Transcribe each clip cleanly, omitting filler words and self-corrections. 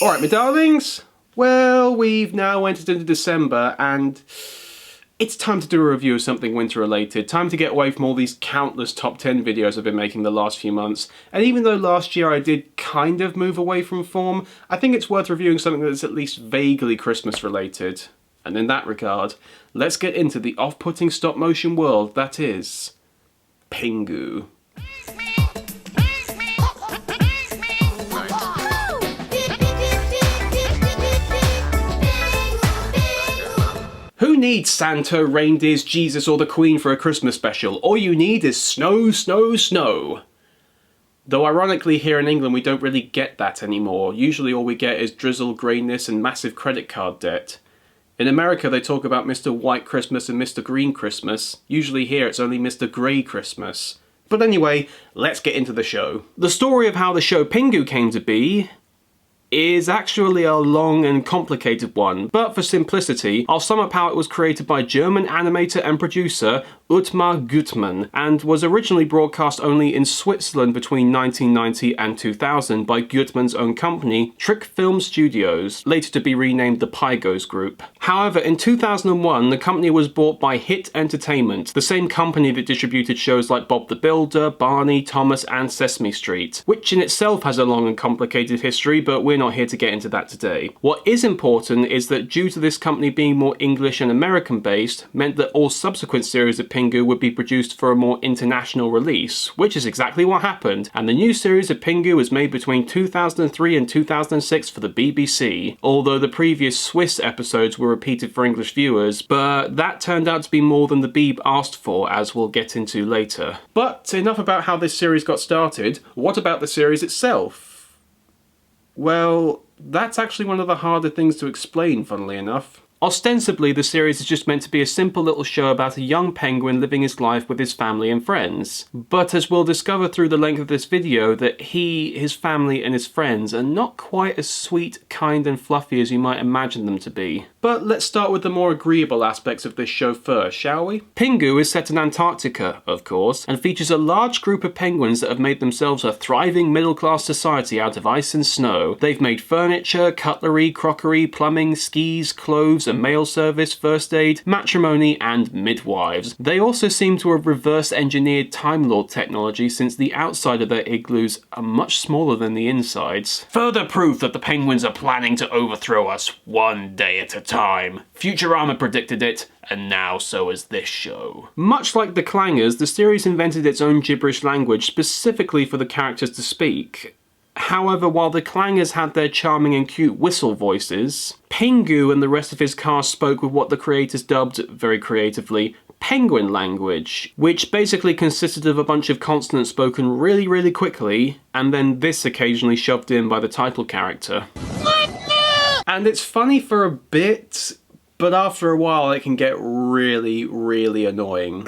Alright, my darlings, well, we've now entered into December and it's time to do a review of something winter related. Time to get away from all these countless top 10 videos I've been making the last few months. And even though last year I did kind of move away from form, I think it's worth reviewing something that's at least vaguely Christmas related. And in that regard, let's get into the off-putting stop-motion world that is Pingu. Who needs Santa, reindeers, Jesus or the Queen for a Christmas special? All you need is snow, snow, snow. Though ironically here in England we don't really get that anymore. Usually all we get is drizzle, greyness and massive credit card debt. In America they talk about Mr. White Christmas and Mr. Green Christmas. Usually here it's only Mr. Grey Christmas. But anyway, let's get into the show. The story of how the show Pingu came to be is actually a long and complicated one, but for simplicity, I'll sum up how it was created by German animator and producer Ottmar Gutmann, and was originally broadcast only in Switzerland between 1990 and 2000 by Gutmann's own company, Trick Film Studios, later to be renamed the Pingas Group. However, in 2001, the company was bought by Hit Entertainment, the same company that distributed shows like Bob the Builder, Barney, Thomas and Sesame Street, which in itself has a long and complicated history, but we're not here to get into that today. What is important is that due to this company being more English and American based, meant that all subsequent series of Pingu would be produced for a more international release, which is exactly what happened, and the new series of Pingu was made between 2003 and 2006 for the BBC, although the previous Swiss episodes were repeated for English viewers, but that turned out to be more than the Beeb asked for, as we'll get into later. But enough about how this series got started. What about the series itself? Well, that's actually one of the harder things to explain, funnily enough. Ostensibly, the series is just meant to be a simple little show about a young penguin living his life with his family and friends. But as we'll discover through the length of this video, that he, his family and his friends are not quite as sweet, kind and fluffy as you might imagine them to be. But let's start with the more agreeable aspects of this show first, shall we? Pingu is set in Antarctica, of course, and features a large group of penguins that have made themselves a thriving middle-class society out of ice and snow. They've made furniture, cutlery, crockery, plumbing, skis, clothes, a mail service, first aid, matrimony, and midwives. They also seem to have reverse-engineered Time Lord technology, since the outside of their igloos are much smaller than the insides. Further proof that the penguins are planning to overthrow us one day at a time. Futurama predicted it, and now so has this show. Much like the Clangers, the series invented its own gibberish language specifically for the characters to speak. However, while the Clangers had their charming and cute whistle voices, Pingu and the rest of his cast spoke with what the creators dubbed, very creatively, penguin language, which basically consisted of a bunch of consonants spoken really, really quickly, and then this occasionally shoved in by the title character. And it's funny for a bit, but after a while it can get really, really annoying.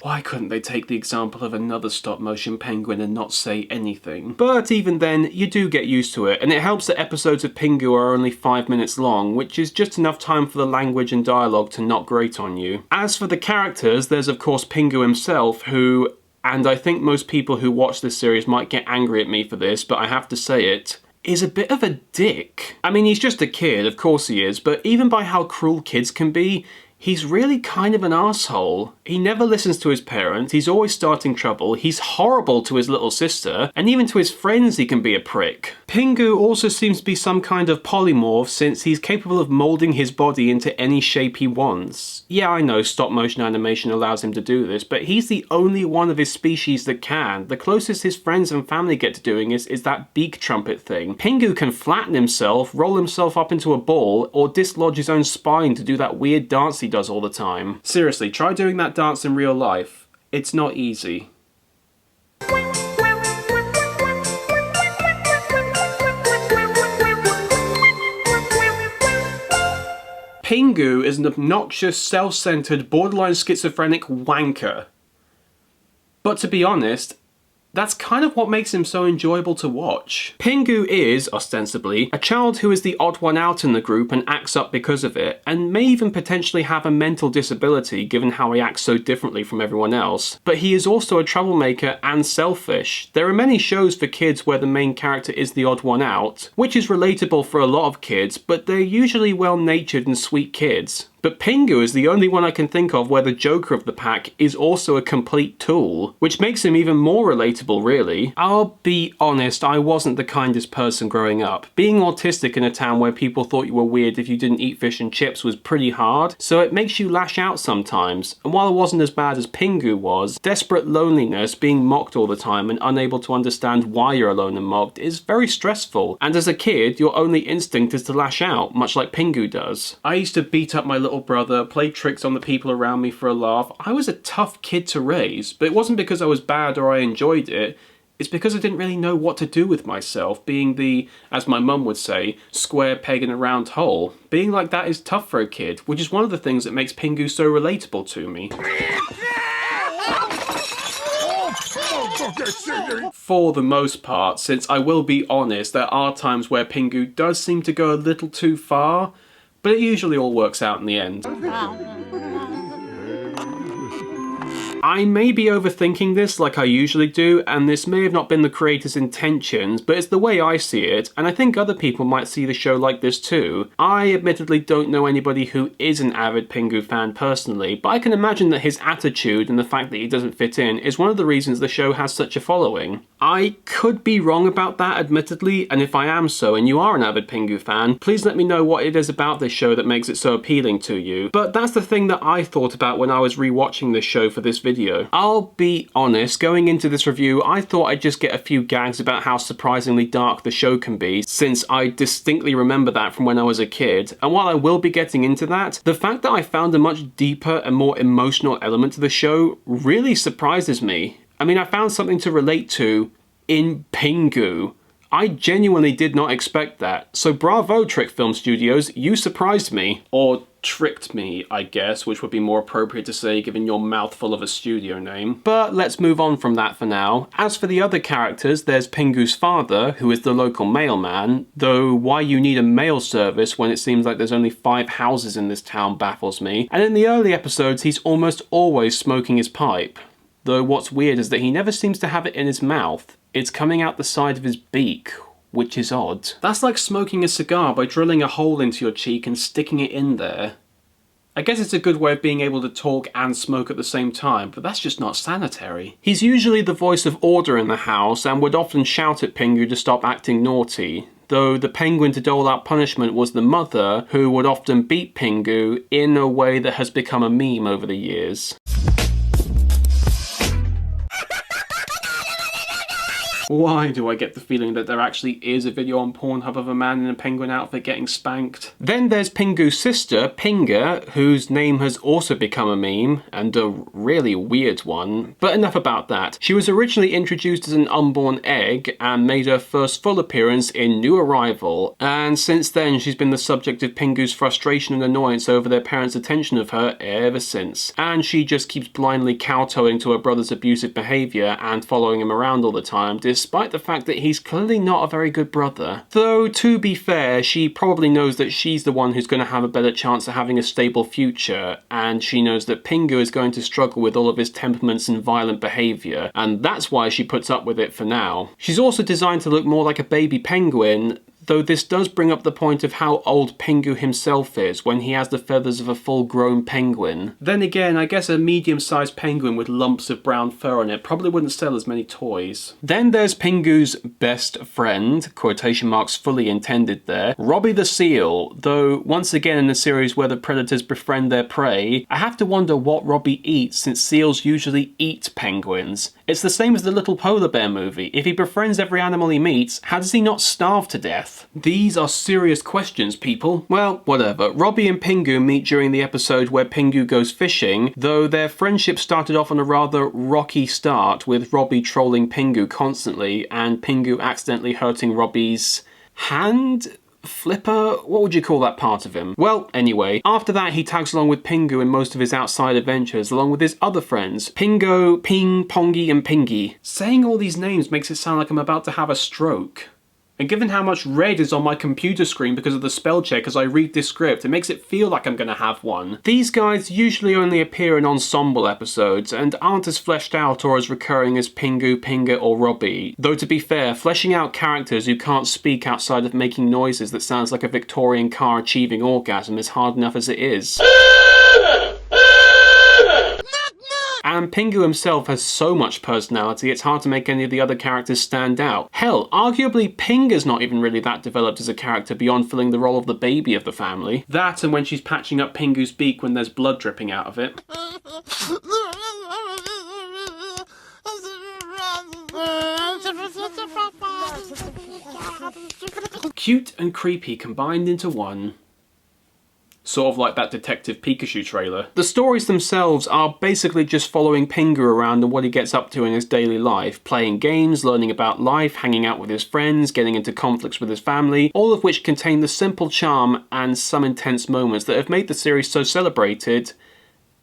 Why couldn't they take the example of another stop-motion penguin and not say anything? But even then, you do get used to it, and it helps that episodes of Pingu are only 5 minutes long, which is just enough time for the language and dialogue to not grate on you. As for the characters, there's of course Pingu himself, who, and I think most people who watch this series might get angry at me for this, but I have to say it, is a bit of a dick. I mean, he's just a kid, of course he is, but even by how cruel kids can be, he's really kind of an asshole. He never listens to his parents, he's always starting trouble, he's horrible to his little sister, and even to his friends he can be a prick. Pingu also seems to be some kind of polymorph, since he's capable of moulding his body into any shape he wants. Yeah, I know stop-motion animation allows him to do this, but he's the only one of his species that can. The closest his friends and family get to doing is that beak trumpet thing. Pingu can flatten himself, roll himself up into a ball, or dislodge his own spine to do that weird dance he does all the time. Seriously, try doing that dance in real life. It's not easy. Pingu is an obnoxious, self-centered, borderline schizophrenic wanker. But to be honest, That's kind of what makes him so enjoyable to watch. Pingu is, ostensibly, a child who is the odd one out in the group and acts up because of it, and may even potentially have a mental disability given how he acts so differently from everyone else. But he is also a troublemaker and selfish. There are many shows for kids where the main character is the odd one out, which is relatable for a lot of kids, but they're usually well-natured and sweet kids. But Pingu is the only one I can think of where the joker of the pack is also a complete tool, which makes him even more relatable, really. I'll be honest, I wasn't the kindest person growing up. Being autistic in a town where people thought you were weird if you didn't eat fish and chips was pretty hard, so it makes you lash out sometimes. And while it wasn't as bad as Pingu was, desperate loneliness, being mocked all the time and unable to understand why you're alone and mocked is very stressful. And as a kid, your only instinct is to lash out, much like Pingu does. I used to beat up my little brother, play tricks on the people around me for a laugh. I was a tough kid to raise, but it wasn't because I was bad or I enjoyed it. It's because I didn't really know what to do with myself, being the, as my mum would say, square peg in a round hole. Being like that is tough for a kid, which is one of the things that makes Pingu so relatable to me. For the most part, since I will be honest, there are times where Pingu does seem to go a little too far, but it usually all works out in the end. I may be overthinking this like I usually do, and this may have not been the creator's intentions, but it's the way I see it, and I think other people might see the show like this too. I admittedly don't know anybody who is an avid Pingu fan personally, but I can imagine that his attitude and the fact that he doesn't fit in is one of the reasons the show has such a following. I could be wrong about that, admittedly, and if I am so and you are an avid Pingu fan, please let me know what it is about this show that makes it so appealing to you. But that's the thing that I thought about when I was rewatching this show for this video. I'll be honest, going into this review, I thought I'd just get a few gags about how surprisingly dark the show can be, since I distinctly remember that from when I was a kid. And while I will be getting into that, the fact that I found a much deeper and more emotional element to the show really surprises me. I mean, I found something to relate to in Pingu. I genuinely did not expect that. So bravo, Trick Film Studios, you surprised me. Or tricked me, I guess, which would be more appropriate to say given your mouthful of a studio name. But let's move on from that for now. As for the other characters, there's Pingu's father, who is the local mailman, though why you need a mail service when it seems like there's only 5 houses in this town baffles me. And in the early episodes, he's almost always smoking his pipe. Though what's weird is that he never seems to have it in his mouth. It's coming out the side of his beak, which is odd. That's like smoking a cigar by drilling a hole into your cheek and sticking it in there. I guess it's a good way of being able to talk and smoke at the same time, but that's just not sanitary. He's usually the voice of order in the house and would often shout at Pingu to stop acting naughty, though the penguin to dole out punishment was the mother, who would often beat Pingu in a way that has become a meme over the years. Why do I get the feeling that there actually is a video on Pornhub of a man in a penguin outfit getting spanked? Then there's Pingu's sister, Pinga, whose name has also become a meme, and a really weird one. But enough about that. She was originally introduced as an unborn egg and made her first full appearance in New Arrival, and since then she's been the subject of Pingu's frustration and annoyance over their parents' attention of her ever since. And she just keeps blindly kowtowing to her brother's abusive behaviour and following him around all the time, despite the fact that he's clearly not a very good brother. Though, to be fair, she probably knows that she's the one who's going to have a better chance of having a stable future, and she knows that Pingu is going to struggle with all of his temperaments and violent behaviour, and that's why she puts up with it for now. She's also designed to look more like a baby penguin, though this does bring up the point of how old Pingu himself is when he has the feathers of a full-grown penguin. Then again, I guess a medium-sized penguin with lumps of brown fur on it probably wouldn't sell as many toys. Then there's Pingu's best friend, quotation marks fully intended there, Robbie the seal, though once again in a series where the predators befriend their prey, I have to wonder what Robbie eats since seals usually eat penguins. It's the same as the Little Polar Bear movie. If he befriends every animal he meets, how does he not starve to death? These are serious questions, people. Well, whatever. Robbie and Pingu meet during the episode where Pingu goes fishing, though their friendship started off on a rather rocky start, with Robbie trolling Pingu constantly, and Pingu accidentally hurting Robbie's hand? flipper? What would you call that part of him? Well, anyway, after that he tags along with Pingu in most of his outside adventures, along with his other friends, Pingo, Ping, Pongy, and Pingy. Saying all these names makes it sound like I'm about to have a stroke. And given how much red is on my computer screen because of the spell check as I read this script, it makes it feel like I'm gonna have one. These guys usually only appear in ensemble episodes and aren't as fleshed out or as recurring as Pingu, Pinga, or Robbie. Though to be fair, fleshing out characters who can't speak outside of making noises that sounds like a Victorian car achieving orgasm is hard enough as it is. And Pingu himself has so much personality, it's hard to make any of the other characters stand out. Hell, arguably Pinga's not even really that developed as a character beyond filling the role of the baby of the family. That and when she's patching up Pingu's beak when there's blood dripping out of it. Cute and creepy combined into one. Sort of like that Detective Pikachu trailer. The stories themselves are basically just following Pingu around and what he gets up to in his daily life, playing games, learning about life, hanging out with his friends, getting into conflicts with his family, all of which contain the simple charm and some intense moments that have made the series so celebrated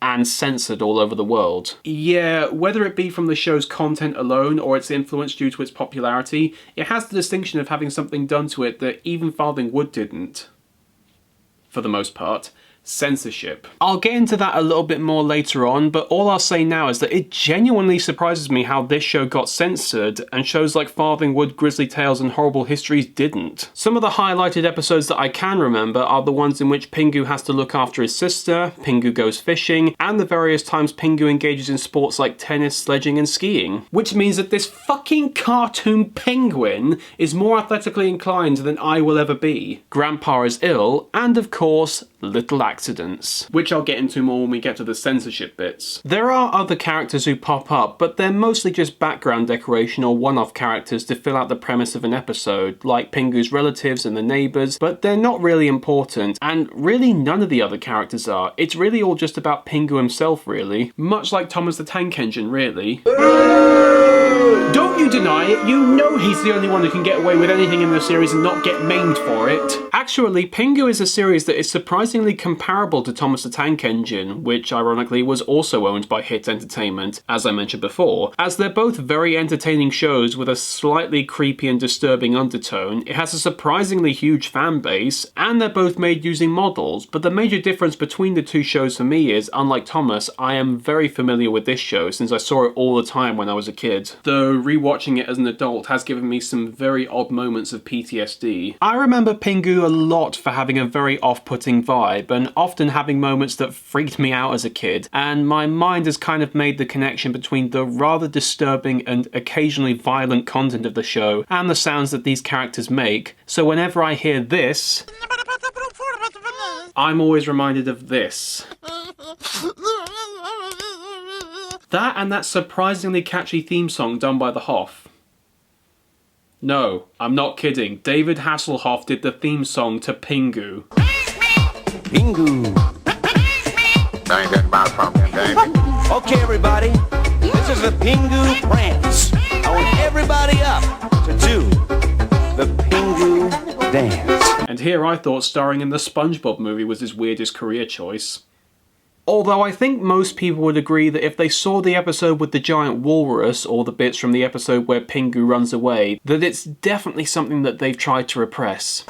and censored all over the world. Yeah, whether it be from the show's content alone or its influence due to its popularity, it has the distinction of having something done to it that even Farthing Wood didn't. For the most part. Censorship. I'll get into that a little bit more later on, but all I'll say now is that it genuinely surprises me how this show got censored and shows like Farthing Wood, Grisly Tales and Horrible Histories didn't. Some of the highlighted episodes that I can remember are the ones in which Pingu has to look after his sister, Pingu goes fishing, and the various times Pingu engages in sports like tennis, sledging and skiing. Which means that this fucking cartoon penguin is more athletically inclined than I will ever be. Grandpa is ill, and of course, little accidents, which I'll get into more when we get to the censorship bits. There are other characters who pop up, but they're mostly just background decoration or one-off characters to fill out the premise of an episode, like Pingu's relatives and the neighbours, but they're not really important, and really none of the other characters are. It's really all just about Pingu himself, really. Much like Thomas the Tank Engine, really. Don't you deny it, you know he's the only one who can get away with anything in the series and not get maimed for it. Actually, Pingu is a series that is surprisingly comparable to Thomas the Tank Engine, which ironically was also owned by Hit Entertainment, as I mentioned before. As they're both very entertaining shows with a slightly creepy and disturbing undertone, it has a surprisingly huge fan base, and they're both made using models, but the major difference between the two shows for me is, unlike Thomas, I am very familiar with this show since I saw it all the time when I was a kid. Though rewatching it as an adult has given me some very odd moments of PTSD. I remember Pingu a lot for having a very off-putting vibe, and often having moments that freaked me out as a kid, and my mind has kind of made the connection between the rather disturbing and occasionally violent content of the show and the sounds that these characters make, so whenever I hear this, I'm always reminded of this. That and that surprisingly catchy theme song done by the Hoff. No, I'm not kidding. David Hasselhoff did the theme song to Pingu. Pingu. I ain't got about pumpkin, David. Okay, everybody. This is the Pingu prance. I want everybody up to do the Pingu dance. And here I thought starring in the SpongeBob movie was his weirdest career choice. Although I think most people would agree that if they saw the episode with the giant walrus, or the bits from the episode where Pingu runs away, that it's definitely something that they've tried to repress.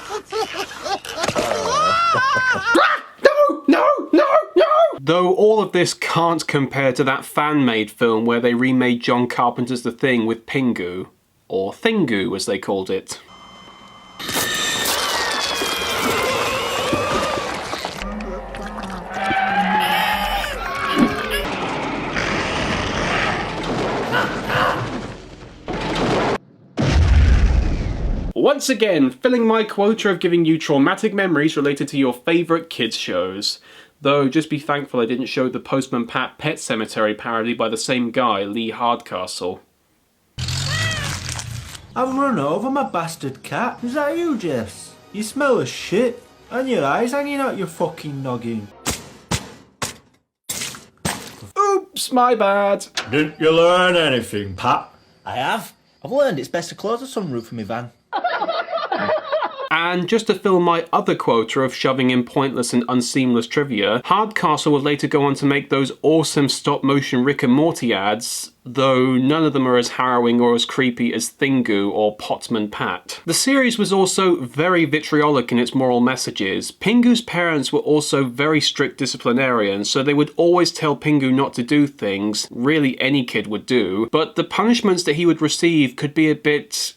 No! Though all of this can't compare to that fan-made film where they remade John Carpenter's The Thing with Pingu. Or Thingu, as they called it. Once again, filling my quota of giving you traumatic memories related to your favourite kids shows. Though, just be thankful I didn't show the Postman Pat Pet Cemetery parody by the same guy, Lee Hardcastle. I've run over my bastard cat. Is that you, Jess? You smell of shit, and your eyes hanging out your fucking noggin. Oops, my bad. Didn't you learn anything, Pat? I have. I've learned it's best to close the sunroof of my van. And just to fill my other quota of shoving in pointless and unseamless trivia, Hardcastle would later go on to make those awesome stop-motion Rick and Morty ads, though none of them are as harrowing or as creepy as Pingu or Potman Pat. The series was also very vitriolic in its moral messages. Pingu's parents were also very strict disciplinarians, so they would always tell Pingu not to do things really any kid would do, but the punishments that he would receive could be a bit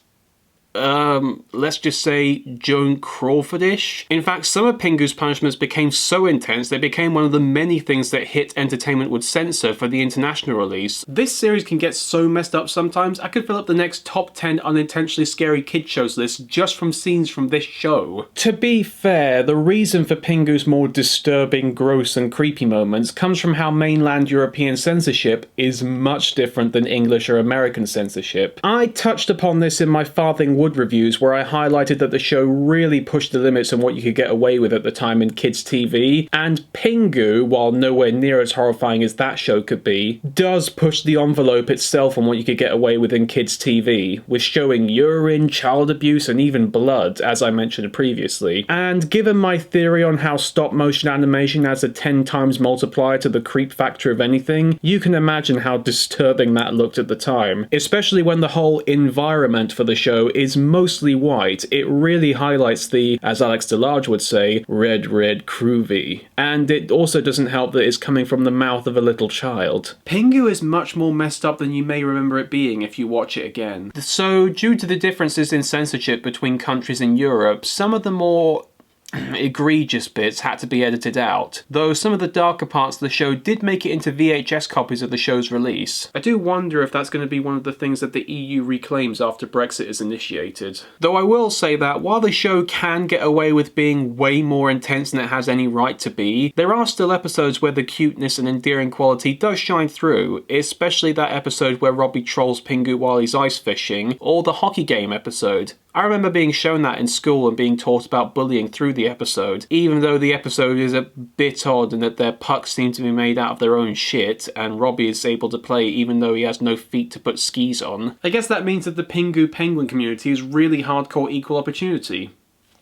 let's just say Joan Crawfordish. In fact, some of Pingu's punishments became so intense they became one of the many things that Hit Entertainment would censor for the international release. This series can get so messed up sometimes, I could fill up the next top 10 unintentionally scary kid shows list just from scenes from this show. To be fair, the reason for Pingu's more disturbing, gross and creepy moments comes from how mainland European censorship is much different than English or American censorship. I touched upon this in my Farthing Wood reviews, where I highlighted that the show really pushed the limits on what you could get away with at the time in kids' TV, and Pingu, while nowhere near as horrifying as that show could be, does push the envelope itself on what you could get away with in kids' TV, with showing urine, child abuse, and even blood, as I mentioned previously. And given my theory on how stop-motion animation adds a 10 times multiplier to the creep factor of anything, you can imagine how disturbing that looked at the time, especially when the whole environment for the show is mostly white. It really highlights the, as Alex DeLarge would say, red groovy. And it also doesn't help that it's coming from the mouth of a little child. Pingu is much more messed up than you may remember it being if you watch it again. So, due to the differences in censorship between countries in Europe, some of the more egregious bits had to be edited out, though some of the darker parts of the show did make it into VHS copies of the show's release. I do wonder if that's going to be one of the things that the EU reclaims after Brexit is initiated. Though I will say that while the show can get away with being way more intense than it has any right to be, there are still episodes where the cuteness and endearing quality does shine through, especially that episode where Robbie trolls Pingu while he's ice fishing, or the hockey game episode. I remember being shown that in school and being taught about bullying through the episode, even though the episode is a bit odd in that their pucks seem to be made out of their own shit, and Robbie is able to play even though he has no feet to put skis on. I guess that means that the Pingu penguin community is really hardcore equal opportunity.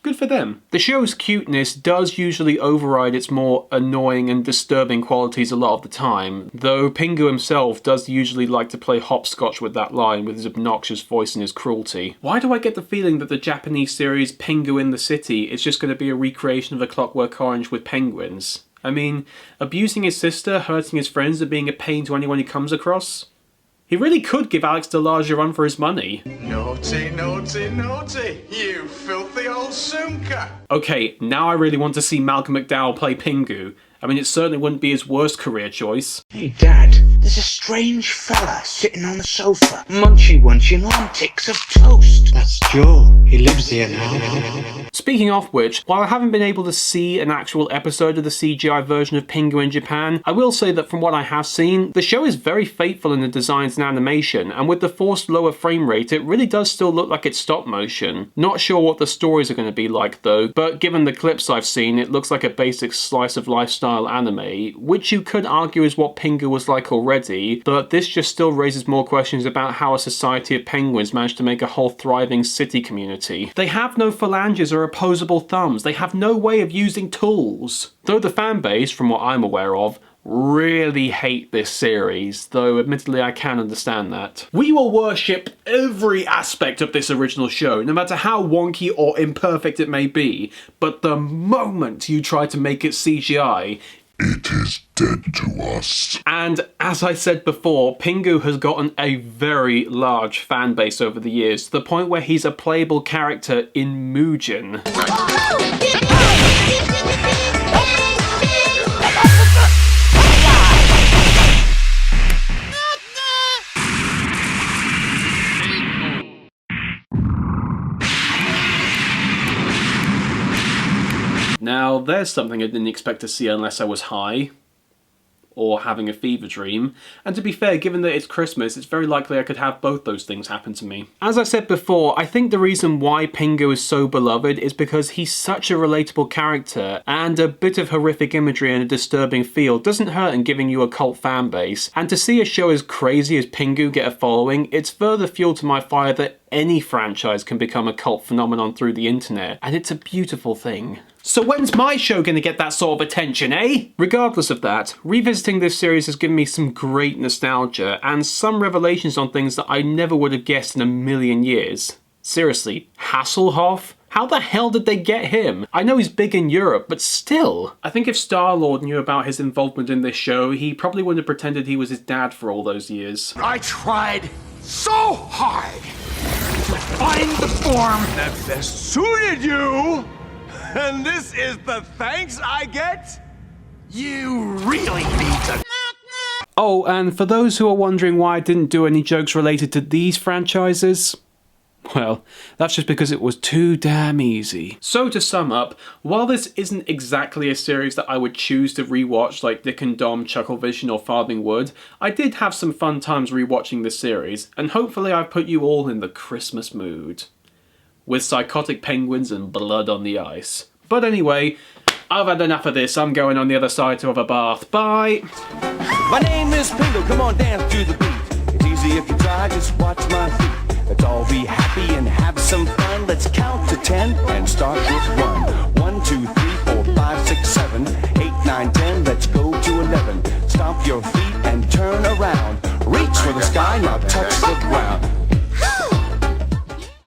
Good for them. The show's cuteness does usually override its more annoying and disturbing qualities a lot of the time, though Pingu himself does usually like to play hopscotch with that line with his obnoxious voice and his cruelty. Why do I get the feeling that the Japanese series Pingu in the City is just going to be a recreation of A Clockwork Orange with penguins? I mean, abusing his sister, hurting his friends, and being a pain to anyone he comes across? He really could give Alex DeLarge a run for his money. Naughty, naughty, naughty, you filthy old soonker. Okay, now I really want to see Malcolm McDowell play Pingu. I mean, it certainly wouldn't be his worst career choice. Hey, Dad, there's a strange fella sitting on the sofa, munching on ticks of toast. That's Joe. He lives here now. Speaking of which, while I haven't been able to see an actual episode of the CGI version of Pingu in Japan, I will say that from what I have seen, the show is very faithful in the designs and animation, and with the forced lower frame rate, it really does still look like it's stop motion. Not sure what the stories are going to be like though, but given the clips I've seen, it looks like a basic slice of life style anime, which you could argue is what Pingu was like already, but this just still raises more questions about how a society of penguins managed to make a whole thriving city community. They have no phalanges or opposable thumbs, they have no way of using tools. Though the fanbase, from what I'm aware of, really hate this series, though admittedly I can understand that. We will worship every aspect of this original show, no matter how wonky or imperfect it may be, but the moment you try to make it CGI, it is dead to us. And as I said before, Pingu has gotten a very large fan base over the years, to the point where he's a playable character in Mugen. Now, there's something I didn't expect to see unless I was high, or having a fever dream, and to be fair, given that it's Christmas, it's very likely I could have both those things happen to me. As I said before, I think the reason why Pingu is so beloved is because he's such a relatable character, and a bit of horrific imagery and a disturbing feel doesn't hurt in giving you a cult fan base, and to see a show as crazy as Pingu get a following, it's further fuel to my fire that any franchise can become a cult phenomenon through the internet, and it's a beautiful thing. So when's my show gonna get that sort of attention, eh? Regardless of that, revisiting this series has given me some great nostalgia and some revelations on things that I never would have guessed in a million years. Seriously, Hasselhoff? How the hell did they get him? I know he's big in Europe, but still. I think if Star-Lord knew about his involvement in this show, he probably wouldn't have pretended he was his dad for all those years. I tried so hard to find the form that best suited you, and this is the thanks I get? You really need to... Oh, and for those who are wondering why I didn't do any jokes related to these franchises, well, that's just because it was too damn easy. So to sum up, while this isn't exactly a series that I would choose to rewatch like Dick and Dom, Chucklevision or Farthing Wood, I did have some fun times rewatching this series, and hopefully I've put you all in the Christmas mood. With psychotic penguins and blood on the ice. But anyway, I've had enough of this, I'm going on the other side to have a bath. Bye! My name is Pingu, come on, dance to the beat. It's easy if you try, just watch my feet. Let's all be happy and have some fun. Let's count to 10 and start with 1. 1, 2, 3, 4, 5, 6, 7, 8, 9, 10. Let's go to 11. Stomp your feet and turn around. Reach for the sky, now touch the ground.